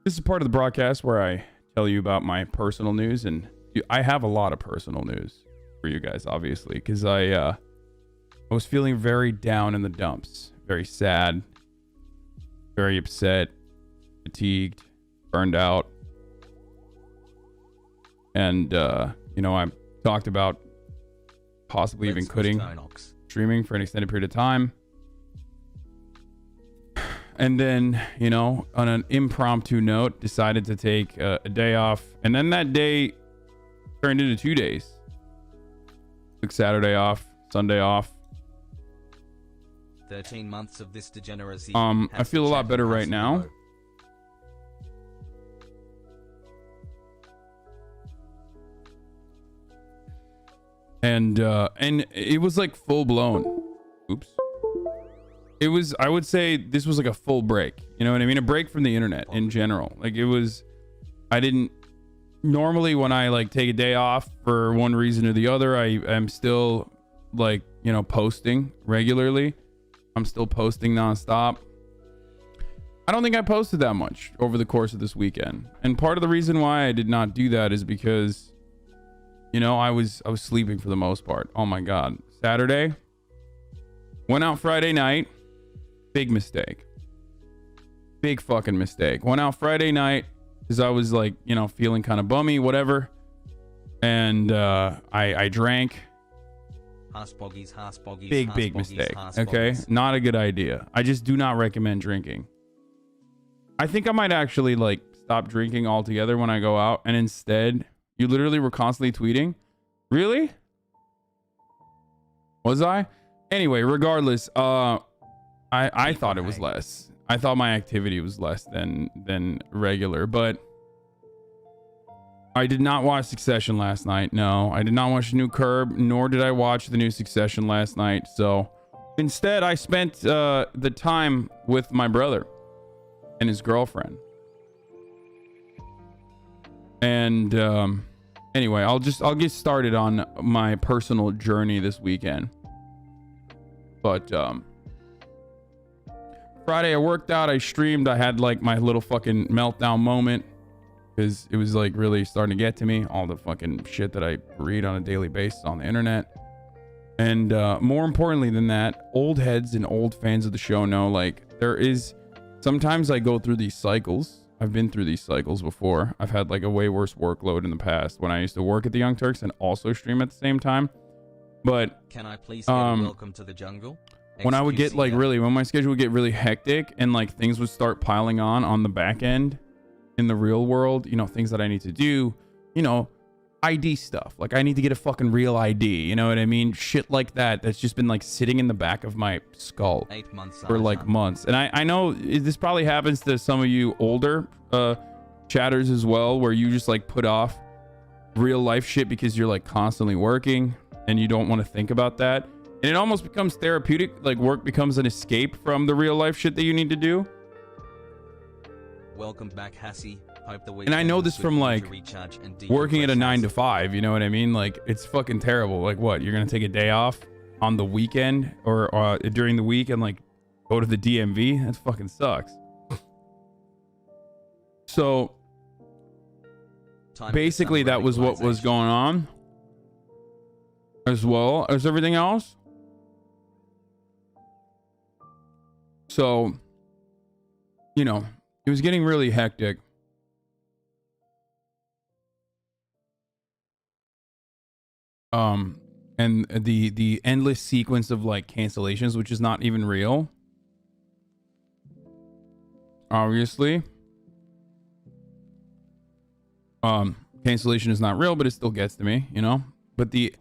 This is part of the broadcast where I tell you about my personal news, and I have a lot of personal news for you guys, obviously, because I was feeling very down in the dumps, very sad, very upset, fatigued, burned out, and you know, I talked about possibly even quitting streaming for an extended period of time. And then, you know, on an impromptu note, decided to take a day off. And then that day turned into 2 days. Took Saturday off, Sunday off. 13 months of this degeneracy. I feel a lot better right now. And it was like full blown. Oops. It was, I would say this was like a full break. You know what I mean? A break from the internet in general. Like it was, I didn't, normally when I like take a day off for one reason or the other, I am still like, you know, posting regularly. I'm still posting nonstop. I don't think I posted that much over the course of this weekend. And part of the reason why I did not do that is because, you know, I was sleeping for the most part. Oh my God. Saturday, went out Friday night. Big mistake. Big fucking mistake. Went out Friday night because I was like, you know, feeling kind of bummy, whatever. And I drank. Big mistake. Okay. Not a good idea. I just do not recommend drinking. I think I might actually like stop drinking altogether when I go out. And instead, you literally were constantly tweeting. Really? Was I? Anyway, regardless, I thought it was less. I thought my activity was less than regular, but I did not watch Succession last night. No, I did not watch the new Curb, nor did I watch the new Succession last night. So instead, I spent the time with my brother and his girlfriend. And anyway, I'll get started on my personal journey this weekend. But Friday I worked out, I streamed, I had like my little fucking meltdown moment because it was like really starting to get to me, all the fucking shit that I read on a daily basis on the internet. And more importantly than that, old heads and old fans of the show know, like, there is sometimes I go through these cycles. I've been through these cycles before. I've had like a way worse workload in the past when I used to work at the Young Turks and also stream at the same time. But can I please get welcome to the jungle? When I would get like really, when my schedule would get really hectic and like things would start piling on the back end in the real world, you know, things that I need to do, you know, ID stuff. Like I need to get a fucking real ID, you know what I mean? Shit like that. That's just been like sitting in the back of my skull 8 months for like months. And I know this probably happens to some of you older chatters as well, where you just like put off real life shit because you're like constantly working and you don't want to think about that. And it almost becomes therapeutic, like work becomes an escape from the real life shit that you need to do. Welcome back, Hassie. And I know this from like working at a 9 to 5, you know what I mean? Like it's fucking terrible. Like what? You're going to take a day off on the weekend or during the week and like go to the DMV? That fucking sucks. So basically that was what was going on, as well as everything else. So, you know, it was getting really hectic. And the endless sequence of like cancellations, which is not even real. Obviously. Cancellation is not real, but it still gets to me, you know? But the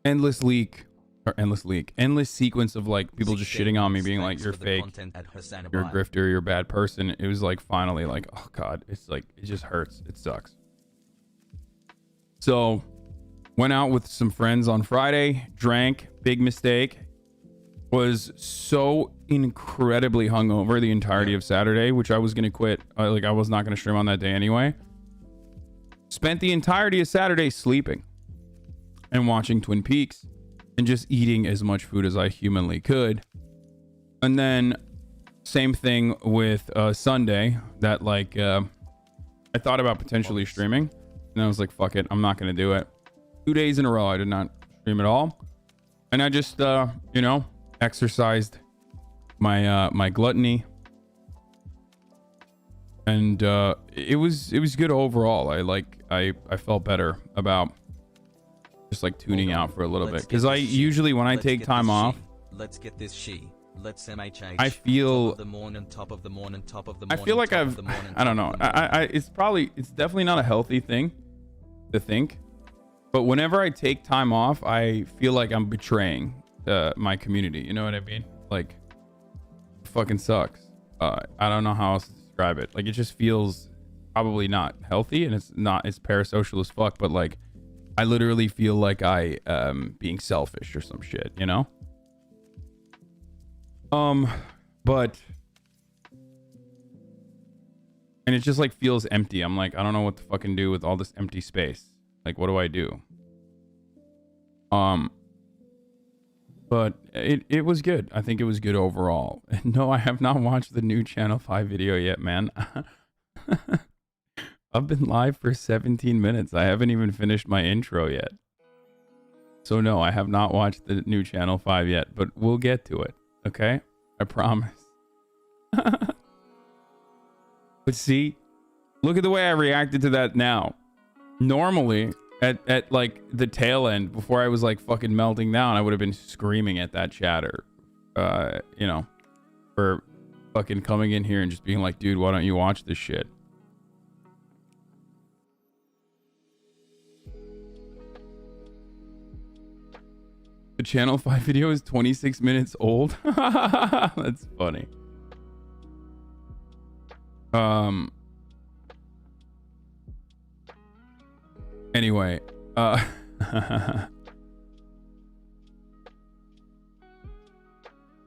endless sequence of like people just shitting on me, being like, you're fake, you're a grifter, you're a bad person. It was like finally like, oh God, it's like, it just hurts. It sucks. So went out with some friends on Friday, drank, big mistake. Was so incredibly hungover the entirety of Saturday, which I was going to quit. Like I was not going to stream on that day anyway. Spent the entirety of Saturday sleeping and watching Twin Peaks and just eating as much food as I humanly could. And then same thing with Sunday, that like I thought about potentially streaming, and I was like, fuck it, I'm not gonna do it. 2 days in a row I did not stream at all, and I just you know, exercised my my gluttony, and it was good overall. I felt better about just like tuning out for a little bit, because I usually, when I take time off, let's get this let's MHH. I feel top of the morning, top of the morning, top of the I morning, feel like top I've of the morning, I don't know. top of the morning. It's definitely not a healthy thing to think, but whenever I take time off, I feel like I'm betraying my community. You know what I mean? Like, it fucking sucks. I don't know how else to describe it. Like, it just feels probably not healthy, and it's parasocial as fuck. But like, I literally feel like I being selfish or some shit. You know? But, and it just like feels empty. I'm like, I don't know what to fucking do with all this empty space. Like, what do I do? But it was good. I think it was good overall. No, I have not watched the new Channel 5 video yet, man. I've been live for 17 minutes. I haven't even finished my intro yet. So no, I have not watched the new Channel 5 yet, but we'll get to it. Okay? I promise. But see, look at the way I reacted to that now. Normally, at like the tail end, before I was like fucking melting down, I would have been screaming at that chatter. You know, for fucking coming in here and just being like, dude, why don't you watch this shit? The Channel 5 video is 26 minutes old. That's funny. Anyway, but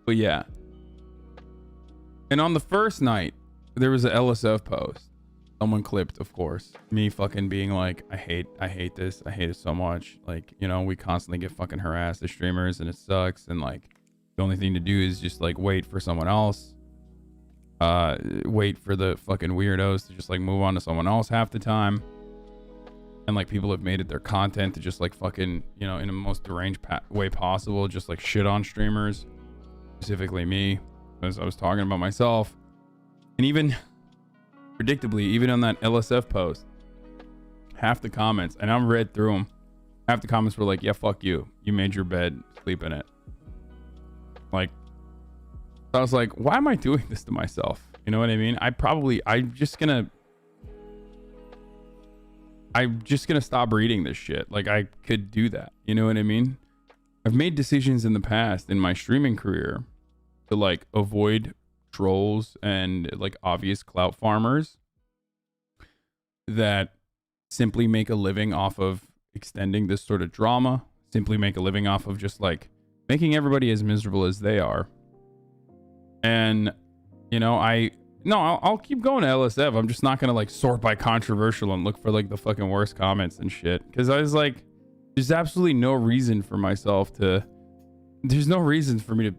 yeah. And on the first night, there was a LSF post. Someone clipped, of course, me fucking being like, I hate this. I hate it so much. Like, you know, we constantly get fucking harassed as streamers and it sucks. And like, the only thing to do is just like wait for someone else. Wait for the fucking weirdos to just like move on to someone else half the time. And like, people have made it their content to just like fucking, you know, in the most deranged way possible, just like shit on streamers, specifically me, as I was talking about myself. And even predictably, even on that LSF post, half the comments, and I've read through them, half the comments were like, yeah, fuck you. You made your bed, sleep in it. Like, I was like, why am I doing this to myself? You know what I mean? I'm just gonna stop reading this shit. Like, I could do that. You know what I mean? I've made decisions in the past in my streaming career to like avoid trolls and like obvious clout farmers that simply make a living off of extending this sort of drama, simply make a living off of just like making everybody as miserable as they are. And, you know, I'll keep going to LSF. I'm just not going to like sort by controversial and look for like the fucking worst comments and shit. Cause I was like, there's absolutely no reason for me to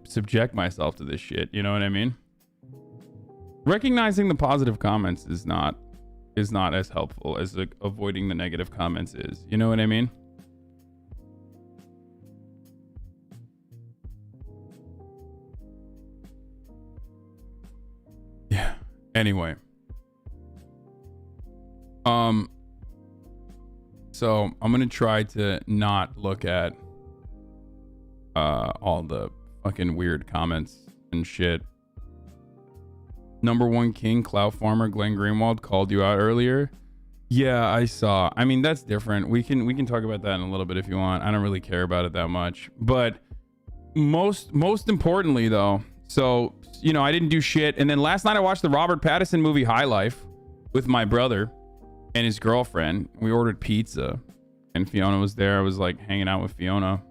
subject myself to this shit. You know what I mean? Recognizing the positive comments is not as helpful as like avoiding the negative comments is. You know what I mean? Yeah. Anyway. So I'm gonna try to not look at all the fucking weird comments and shit. Number one king, clout farmer Glenn Greenwald called you out earlier. Yeah, I saw. I mean, that's different. We can talk about that in a little bit if you want. I don't really care about it that much. But most importantly though, so, you know, I didn't do shit. And then last night I watched the Robert Pattinson movie High Life with my brother and his girlfriend. We ordered pizza and Fiona was there. I was like hanging out with Fiona.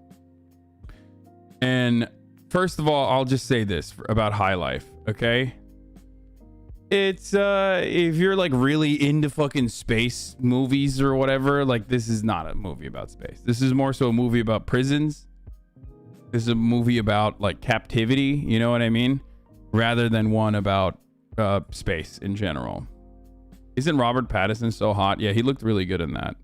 And first of all, I'll just say this about High Life, okay? It's if you're like really into fucking space movies or whatever, like, this is not a movie about space. This is more so a movie about prisons. This is a movie about like captivity, you know what I mean? Rather than one about space in general. Isn't Robert Pattinson so hot? Yeah, he looked really good in that.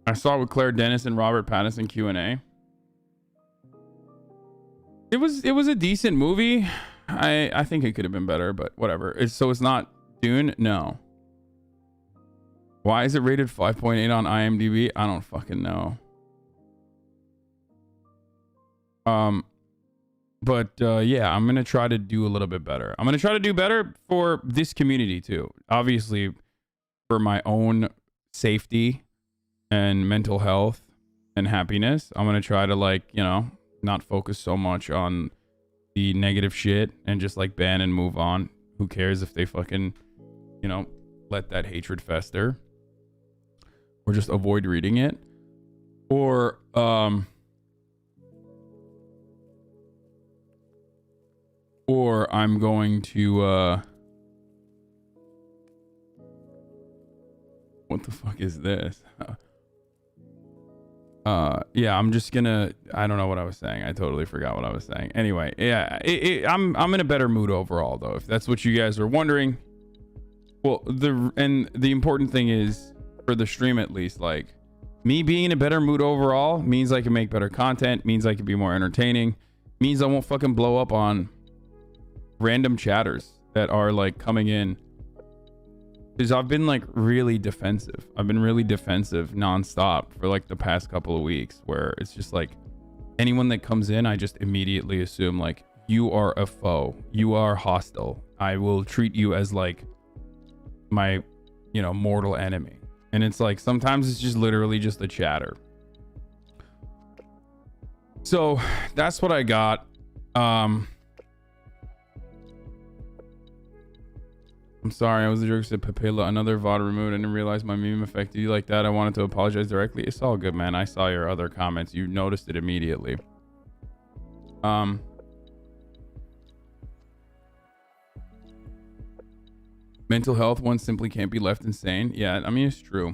I saw it with Claire Dennis and Robert Pattinson Q&A. It was a decent movie. I think it could have been better, but whatever. It's not Dune? No. Why is it rated 5.8 on IMDb? I don't fucking know. But yeah, I'm gonna try to do a little bit better. I'm gonna try to do better for this community too. Obviously, for my own safety and mental health and happiness, I'm gonna try to, like, you know, not focus so much on the negative shit and just like ban and move on. Who cares if they fucking, you know, let that hatred fester, or just avoid reading it, or I'm going to what the fuck is this? Yeah, I'm just gonna, I don't know what I was saying. I totally forgot what I was saying. Anyway, yeah, I'm in a better mood overall though, if that's what you guys are wondering. Well, the important thing is, for the stream at least, like, me being in a better mood overall means I can make better content, means I can be more entertaining, means I won't fucking blow up on random chatters that are like coming in. Because I've been like really defensive. I've been really defensive nonstop for like the past couple of weeks, where it's just like anyone that comes in, I just immediately assume like, you are a foe, you are hostile, I will treat you as like my, you know, mortal enemy. And it's like, sometimes it's just literally just a chatter. So that's what I got. I'm sorry, I was a jerk, said Papilla. Another VOD removed. I didn't realize my meme affected you like that. I wanted to apologize directly. It's all good, man. I saw your other comments. You noticed it immediately. Mental health, one simply can't be left insane. Yeah, I mean, it's true.